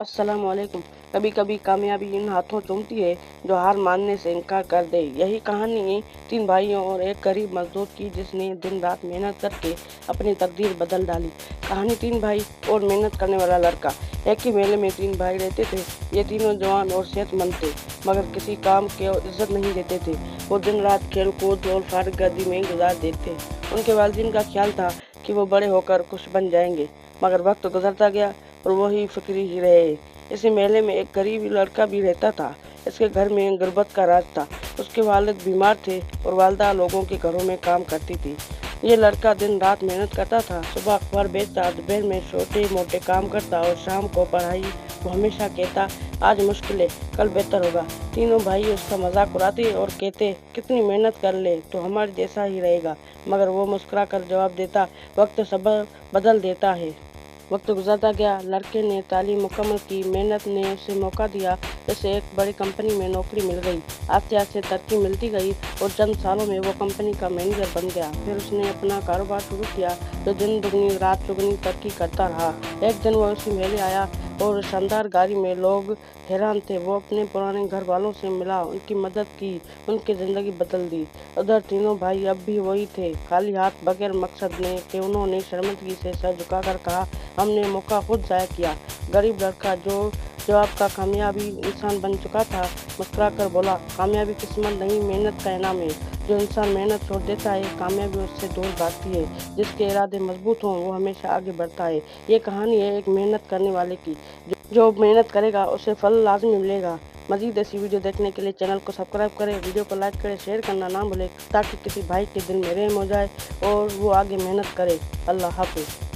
अस्सलाम वालेकुम। कभी कभी कामयाबी इन हाथों चूमती है जो हार मानने से इनकार कर दे। यही कहानी तीन भाइयों और एक गरीब मजदूर की जिसने दिन रात मेहनत करके अपनी तकदीर बदल डाली। कहानी तीन भाई और मेहनत करने वाला लड़का। एक ही मेले में तीन भाई रहते थे। ये तीनों जवान और सेहतमंद थे मगर किसी काम की इज्जत नहीं देते थे। वो दिन रात खेल कूद और फारग गर्दी में गुजार देते। उनके वालिदैन का ख्याल था कि वो बड़े होकर कुछ बन जाएंगे, मगर वक्त गुजरता गया और वही फिक्री ही रहे। इसी मेले में एक गरीब लड़का भी रहता था। इसके घर में गुर्बत का राज था। उसके वालिद बीमार थे और वालदा लोगों के घरों में काम करती थी। ये लड़का दिन रात मेहनत करता था। सुबह अखबार बेचता, दोपहर में छोटे मोटे काम करता और शाम को पढ़ाई। वो हमेशा कहता, आज मुश्किल है, कल बेहतर होगा। तीनों भाई उसका मजाक उड़ाते और कहते, कितनी मेहनत कर ले तो हमारे जैसा ही रहेगा। मगर वो मुस्कुरा कर जवाब देता, वक्त सब बदल देता है। वक्त गुजरता गया। लड़के ने तालीम मुकम्मल की। मेहनत ने उसे मौका दिया। उसे एक बड़ी कंपनी में नौकरी मिल गई। आस्ते आस्ते तरक्की मिलती गई और चंद सालों में वो कंपनी का मैनेजर बन गया। फिर उसने अपना कारोबार शुरू किया जो दिन दुगनी रात चौगुनी तरक्की करता रहा। एक दिन वो उसी मेले आया और शानदार गाड़ी में लोग हैरान थे। वो अपने पुराने घर वालों से मिला, उनकी मदद की, उनकी ज़िंदगी बदल दी। उधर तीनों भाई अब भी वही थे, खाली हाथ, बगैर मकसद ने कि उन्होंने शर्मिंदगी से सर झुकाकर कहा, हमने मौका खुद ज़ाया किया। गरीब लड़का जो जवाब का कामयाबी इंसान बन चुका था, मुस्कुरा कर बोला, कामयाबी किस्मत नहीं, मेहनत का इनाम है। जो इंसान मेहनत छोड़ देता है, कामयाबी उससे दूर भागती है। जिसके इरादे मजबूत हों वो हमेशा आगे बढ़ता है। ये कहानी है एक मेहनत करने वाले की। जो मेहनत करेगा उसे फल लाजमी मिलेगा। मजीद ऐसी वीडियो देखने के लिए चैनल को सब्सक्राइब करें, वीडियो को लाइक करें, शेयर करना ना भूलें ताकि किसी भाई के दिल में रहम हो जाए और वो आगे मेहनत करे। अल्लाह हाफिज़।